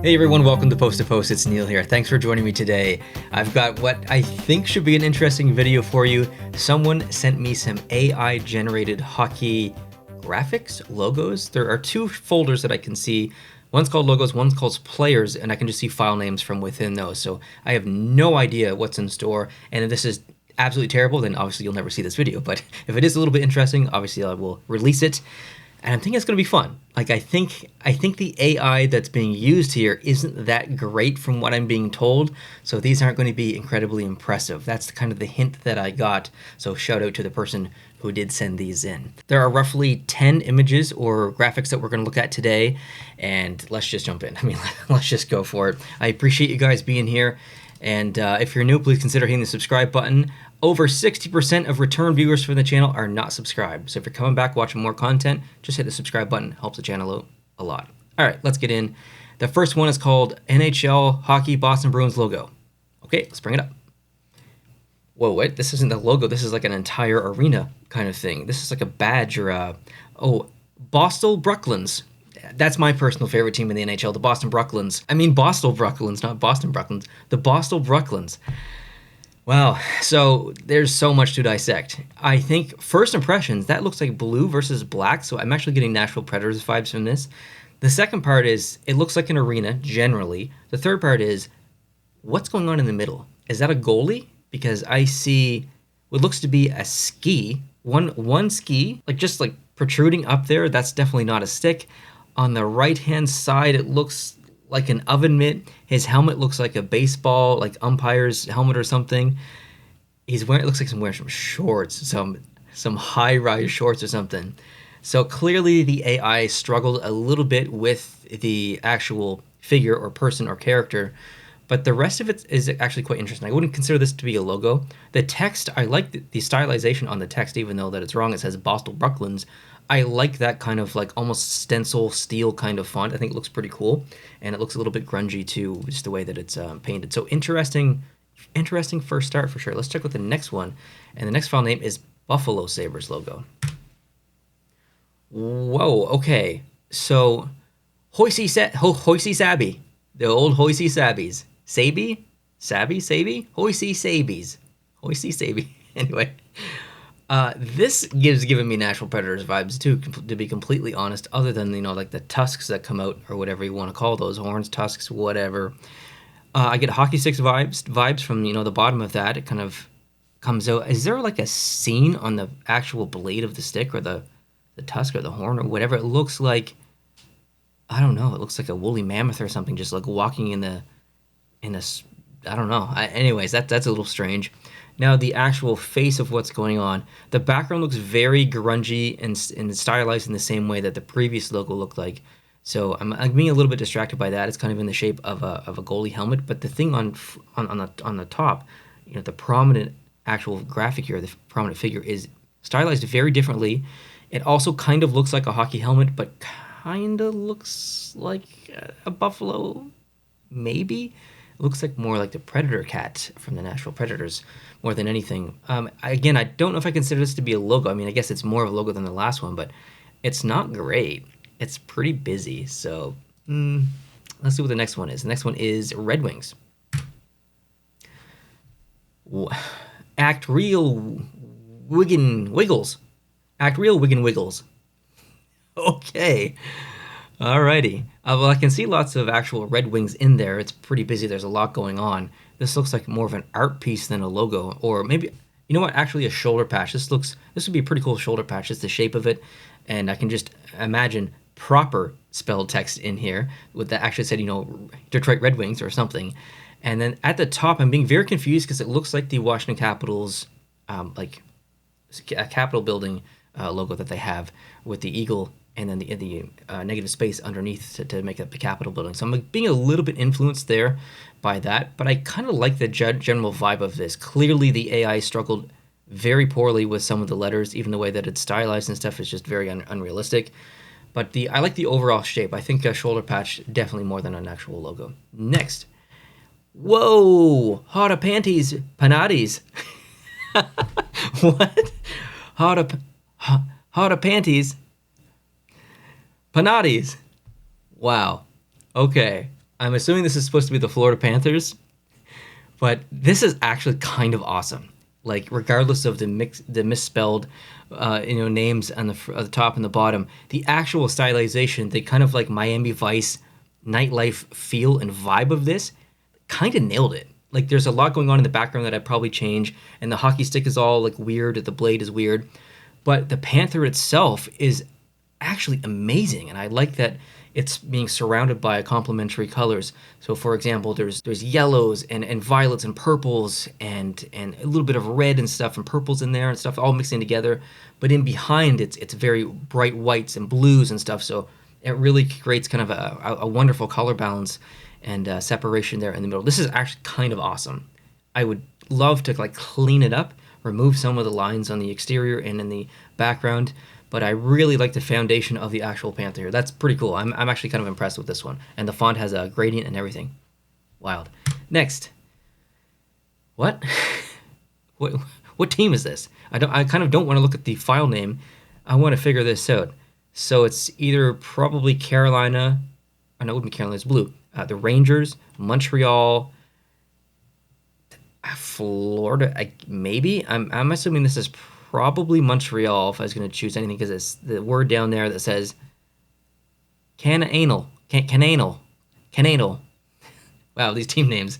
Hey everyone, welcome to Post to Post. It's Neil here. Thanks for joining me today. I've got what I think should be an interesting video for you. Someone sent me some AI generated hockey graphics, logos. There are two folders that I can see. One's called logos, one's called players, and I can just see file names from within those. So I have no idea what's in store. And if this is absolutely terrible, then obviously you'll never see this video. But if it is a little bit interesting, obviously I will release it. And I'm thinking it's going to be fun. Like I think the AI that's being used here isn't that great from what I'm being told. So these aren't going to be incredibly impressive. That's kind of the hint that I got. So shout out to the person who did send these in. There are roughly 10 images or graphics that we're going to look at today. And let's just jump in. I mean, let's just go for it. I appreciate you guys being here. And if you're new, please consider hitting the subscribe button. Over 60% of return viewers for the channel are not subscribed. So if you're coming back watching more content, just hit the subscribe button. It helps the channel out a lot. All right, let's get in. The first one is called NHL Hockey Boston Bruins logo. Okay, let's bring it up. Whoa, wait, this isn't the logo. This is like an entire arena kind of thing. This is like a badge or a, Boston Bruins. That's my personal favorite team in the NHL, the Boston Bruins. I mean Boston Bruins, not Boston Bruins. The Boston Bruins. Wow, so there's so much to dissect. I think first impressions, that looks like blue versus black, so I'm actually getting Nashville Predators vibes from this. The second part is, it looks like an arena, generally. The third part is, what's going on in the middle? Is that a goalie? Because I see what looks to be a ski, one ski, just protruding up there. That's definitely not a stick. On the right-hand side, it looks like an oven mitt. His helmet looks like a baseball, like umpire's helmet or something. He's wearing, it looks like he's wearing some shorts, some high-rise shorts or something. So clearly the AI struggled a little bit with the actual figure or person or character, but the rest of it is actually quite interesting. I wouldn't consider this to be a logo. The text, I like the stylization on the text, even though that it's wrong. It says Boston Bruins. I like that kind of almost stencil steel kind of font. I think it looks pretty cool, and it looks a little bit grungy too, just the way that it's painted. So interesting first start for sure. Let's check with the next one, and the next file name is Buffalo Sabres logo. Whoa, okay. So Hoisey Sabby, the old Hoisey Sabbies. Sabby? Hoisey Sabby. Anyway. This giving me Nashville Predators vibes too, to be completely honest, other than, the tusks that come out, or whatever you want to call those, horns, tusks, whatever. I get hockey sticks vibes from, the bottom of that. It kind of comes out. Is there a scene on the actual blade of the stick, or the tusk, or the horn, or whatever? It looks like, I don't know, it looks like a woolly mammoth or something, just walking in a, I don't know. Anyways, that's a little strange. Now, the actual face of what's going on. The background looks very grungy and stylized in the same way that the previous logo looked like. So I'm being a little bit distracted by that. It's kind of in the shape of a goalie helmet. But the thing on the top, the prominent actual graphic here, the prominent figure, is stylized very differently. It also kind of looks like a hockey helmet, but kind of looks like a buffalo, maybe. It looks like more like the Predator cat from the Nashville Predators more than anything. Again, I don't know if I consider this to be a logo. I mean, I guess it's more of a logo than the last one, but it's not great. It's pretty busy. So let's see what the next one is. The next one is Red Wings. Act Real Wiggin Wiggles. Act Real Wiggin Wiggles. Okay. Alrighty. Well, I can see lots of actual Red Wings in there. It's pretty busy. There's a lot going on. This looks like more of an art piece than a logo, or maybe, you know what? Actually, a shoulder patch. This would be a pretty cool shoulder patch. It's the shape of it, and I can just imagine proper spelled text in here with that actually said, Detroit Red Wings or something. And then at the top, I'm being very confused because it looks like the Washington Capitals, a Capitol building logo that they have with the eagle and then the negative space underneath to make up the Capitol building. So I'm being a little bit influenced there by that, but I kind of like the general vibe of this. Clearly the AI struggled very poorly with some of the letters, even the way that it's stylized and stuff is just very unrealistic. But I like the overall shape. I think a shoulder patch definitely more than an actual logo. Next. Whoa! Hotta panties, panatis. What? Hotta panties. Panatis. Wow. Okay. I'm assuming this is supposed to be the Florida Panthers, but this is actually kind of awesome. Like regardless of the misspelled, names on the top and the bottom, the actual stylization, the kind of like Miami Vice nightlife feel and vibe of this, kind of nailed it. Like there's a lot going on in the background that I'd probably change, and the hockey stick is all like weird, the blade is weird, but the Panther itself is actually amazing, and I like that it's being surrounded by complementary colors. So, for example, there's yellows and violets and purples and a little bit of red and stuff and purples in there and stuff all mixing together. But in behind, it's very bright whites and blues and stuff. So it really creates kind of a wonderful color balance and separation there in the middle. This is actually kind of awesome. I would love to like clean it up, remove some of the lines on the exterior and in the background, but I really like the foundation of the actual Panther here. That's pretty cool. I'm actually kind of impressed with this one. And the font has a gradient and everything. Wild. Next. What? what team is this? I kind of don't want to look at the file name. I want to figure this out. So it's either probably Carolina. Oh, no, it wouldn't be Carolina. It's blue. The Rangers, Montreal, Florida. Maybe. I'm assuming this is probably Montreal if I was going to choose anything, because it's the word down there that says cananal. Wow, these team names.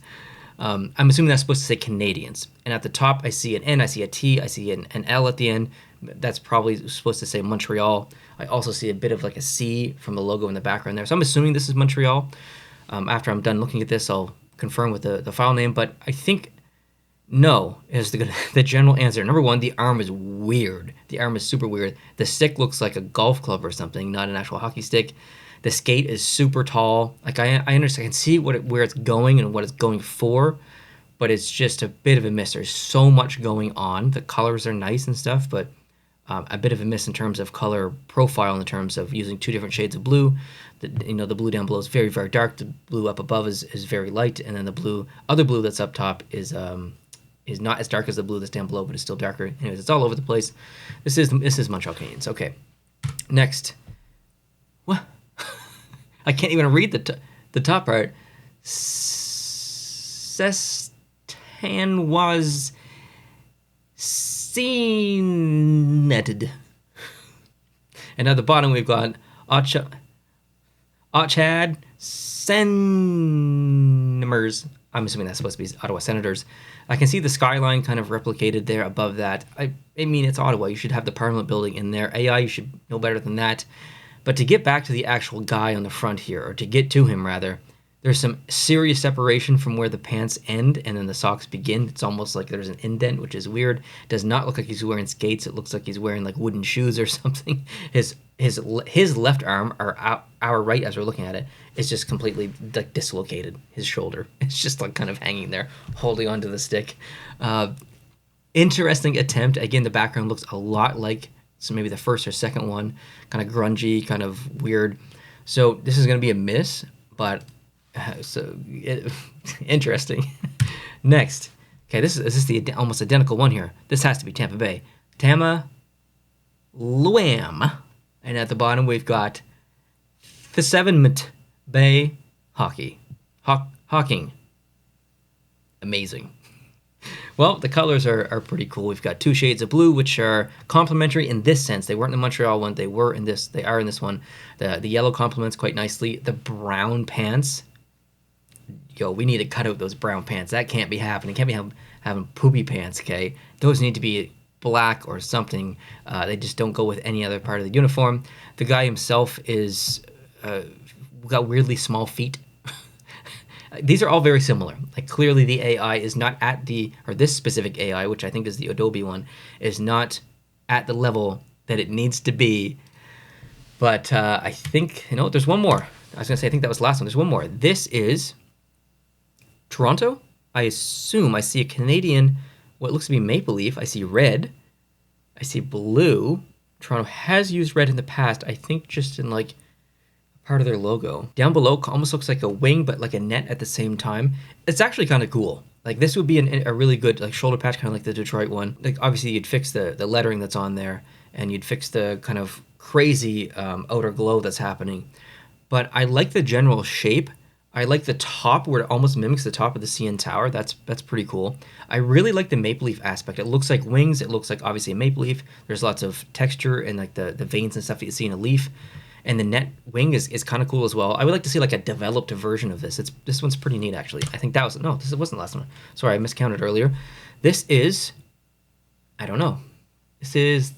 I'm assuming that's supposed to say Canadians. And at the top, I see an N, I see a T, I see an L at the end. That's probably supposed to say Montreal. I also see a bit of like a C from the logo in the background there. So I'm assuming this is Montreal. After I'm done looking at this, I'll confirm with the file name. But I think no is the general answer. Number one, the arm is weird. The arm is super weird. The stick looks like a golf club or something, not an actual hockey stick. The skate is super tall. Like I understand, I can see where it's going and what it's going for, but it's just a bit of a miss. There's so much going on. The colors are nice and stuff, but a bit of a miss in terms of color profile, in terms of using two different shades of blue. The blue down below is very, very dark. The blue up above is very light, and then the other blue that's up top is not as dark as the blue that's down below, but it's still darker. Anyways, it's all over the place. This is Montreal Canadiens. Okay, next. What? I can't even read the top part. Sestan was netted. And at the bottom we've got Ochad Senmers. I'm assuming that's supposed to be Ottawa Senators. I can see the skyline kind of replicated there above that. I mean, it's Ottawa. You should have the Parliament building in there. AI, you should know better than that. But to get back to the actual guy on the front here, or to get to him rather, there's some serious separation from where the pants end and then the socks begin. It's almost like there's an indent, which is weird. It does not look like he's wearing skates. It looks like he's wearing like wooden shoes or something. His left arm, or our right as we're looking at it, is just completely like dislocated. His shoulder, it's just like kind of hanging there, holding onto the stick. Interesting attempt. Again, the background looks a lot like maybe the first or second one, kind of grungy, kind of weird. So this is going to be a miss, but interesting. Next. Okay, this is the almost identical one here. This has to be Tampa Bay. Tama Luam. And at the bottom, we've got the 7th Bay Hockey. Hawking. Amazing. Well, the colors are pretty cool. We've got two shades of blue, which are complementary in this sense. They weren't in the Montreal one. They are in this one. The yellow complements quite nicely. The brown pants. Yo, we need to cut out those brown pants. That can't be happening. Can't be having poopy pants, okay? Those need to be black or something. They just don't go with any other part of the uniform. The guy himself is got weirdly small feet. These are all very similar. Like clearly the AI is not at this specific AI, which I think is the Adobe one, is not at the level that it needs to be. But I think, there's one more. I was going to say, I think that was the last one. There's one more. This is Toronto. I assume I see a Canadian, what looks to be maple leaf. I see red. I see blue. Toronto has used red in the past. I think just in like part of their logo. Down below almost looks like a wing, but like a net at the same time. It's actually kind of cool. Like this would be a really good like shoulder patch, kind of like the Detroit one. Like obviously you'd fix the lettering that's on there, and you'd fix the kind of crazy outer glow that's happening. But I like the general shape. I like the top where it almost mimics the top of the CN Tower. That's pretty cool. I really like the maple leaf aspect. It looks like wings. It looks like obviously a maple leaf. There's lots of texture and like the veins and stuff that you see in a leaf. And the net wing is kind of cool as well. I would like to see like a developed version of this. This one's pretty neat actually. I think that was, no, this wasn't the last one. Sorry, I miscounted earlier. This is, I don't know. This is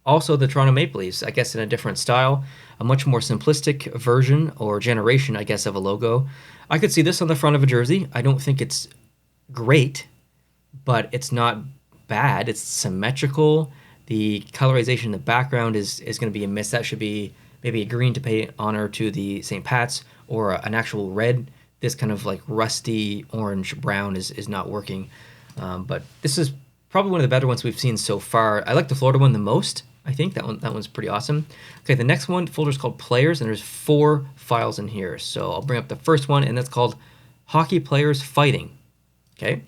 also the Toronto Maple Leafs, I guess in a different style, a much more simplistic version or generation, I guess, of a logo. I could see this on the front of a jersey. I don't think it's great, but it's not bad. It's symmetrical. The colorization in the background is going to be a miss. That should be maybe a green to pay honor to the St. Pat's, or an actual red. This kind of like rusty orange brown is not working. But this is probably one of the better ones we've seen so far. I like the Florida one the most. I think that one's pretty awesome. Okay, the next one, folder is called Players, and there's 4 files in here. So I'll bring up the first one, and that's called Hockey Players Fighting. Okay.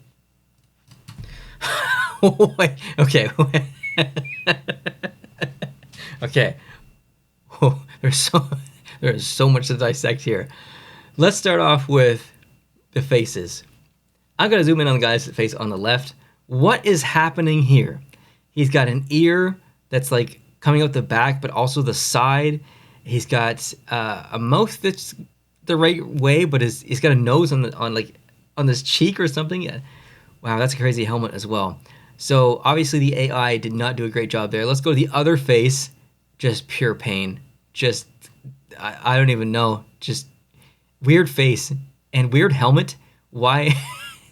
Wait, okay. Okay. Oh, there's so much to dissect here. Let's start off with the faces. I'm gonna zoom in on the guy's face on the left. What is happening here? He's got an ear that's like coming out the back, but also the side. He's got a mouth that's the right way, but he's got a nose on this cheek or something. Wow, that's a crazy helmet as well. So obviously the AI did not do a great job there. Let's go to the other face. Just pure pain. Just I don't even know. Just weird face and weird helmet. Why?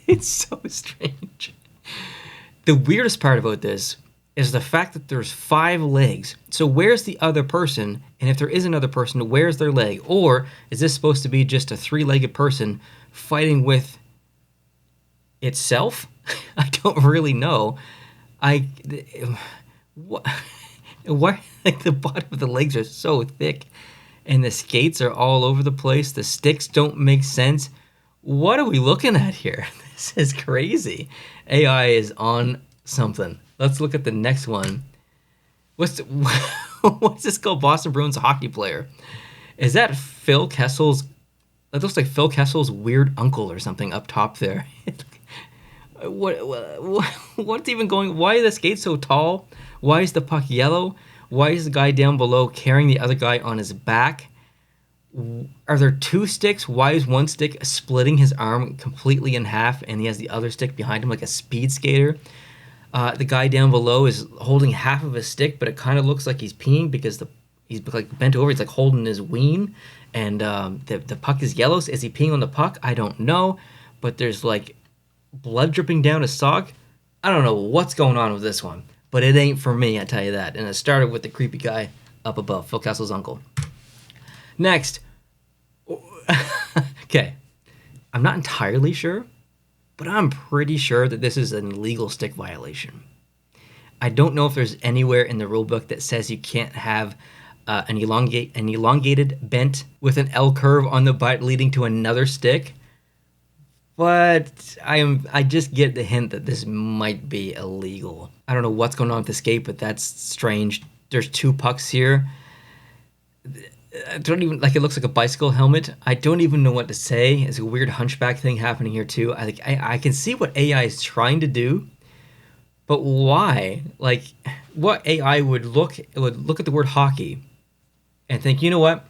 It's so strange. The weirdest part about this is the fact that there's 5 legs. So where's the other person? And if there is another person, where's their leg? Or is this supposed to be just a 3-legged person fighting with itself? I don't really know. Why like the bottom of the legs are so thick and the skates are all over the place. The sticks don't make sense. What are we looking at here? This is crazy. AI is on something. Let's look at the next one. What's this called? Boston Bruins hockey player. Is that Phil Kessel's? That looks like Phil Kessel's weird uncle or something up top there. What's even going? Why are the skates so tall? Why is the puck yellow? Why is the guy down below carrying the other guy on his back? Are there 2 sticks? Why is one stick splitting his arm completely in half and he has the other stick behind him like a speed skater? The guy down below is holding half of his stick, but it kind of looks like he's peeing because he's like bent over. He's like holding his ween, and the puck is yellow. So is he peeing on the puck? I don't know, but there's like blood dripping down his sock. I don't know what's going on with this one, but it ain't for me, I tell you that. And it started with the creepy guy up above, Phil Kessel's uncle. Next. Okay. I'm not entirely sure, but I'm pretty sure that this is an illegal stick violation. I don't know if there's anywhere in the rulebook that says you can't have an elongated bent with an L curve on the butt leading to another stick. But I just get the hint that this might be illegal. I don't know what's going on with the skate, but that's strange. There's 2 pucks here. I don't even, like, it looks like a bicycle helmet. I don't even know what to say. It's a weird hunchback thing happening here too. I can see what AI is trying to do, but why? Like, what AI would look at the word hockey and think, you know what?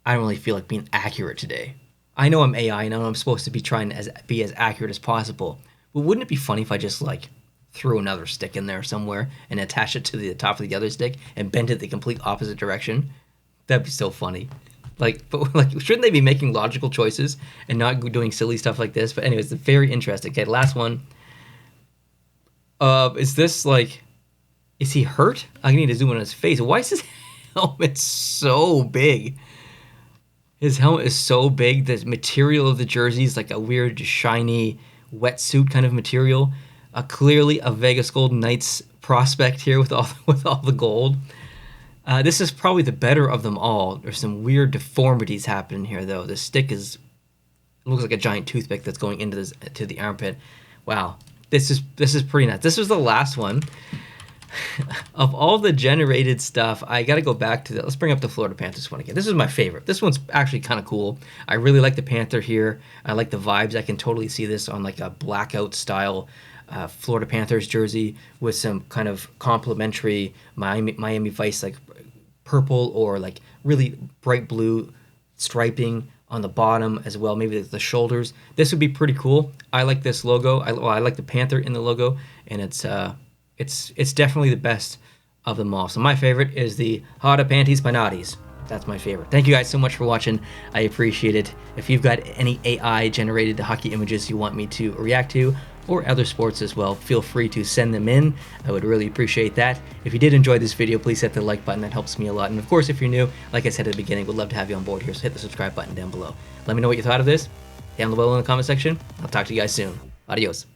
I don't really feel like being accurate today. I know I'm AI and I know I'm supposed to be trying to be as accurate as possible, but wouldn't it be funny if I just like threw another stick in there somewhere and attached it to the top of the other stick and bent it the complete opposite direction? That'd be so funny. But shouldn't they be making logical choices and not doing silly stuff like this? But anyways, it's very interesting. Okay, last one. Is this like, is he hurt? I need to zoom in on his face. Why is his helmet so big? His helmet is so big. The material of the jersey is like a weird, shiny wetsuit kind of material. Clearly a Vegas Golden Knights prospect here with all the gold. This is probably the better of them all. There's some weird deformities happening here, though. The stick it looks like a giant toothpick that's going into to the armpit. Wow, this is pretty nuts. This was the last one. Of all the generated stuff, I got to go back to let's bring up the Florida Panthers one again. This is my favorite. This one's actually kind of cool. I really like the Panther here. I like the vibes. I can totally see this on like a blackout style Florida Panthers jersey with some kind of complementary Miami Vice like purple or like really bright blue striping on the bottom as well, maybe the shoulders. This would be pretty cool. I like this logo. I like the Panther in the logo, and it's definitely the best of them all. So my favorite is the Hada Panties Panatis. That's my favorite. Thank you guys so much for watching. I appreciate it. If you've got any AI generated hockey images you want me to react to, or other sports as well, feel free to send them in. I would really appreciate that. If you did enjoy this video, please hit the like button. That helps me a lot. And of course, if you're new, like I said at the beginning, we'd love to have you on board here. So hit the subscribe button down below. Let me know what you thought of this down below in the comment section. I'll talk to you guys soon. Adios.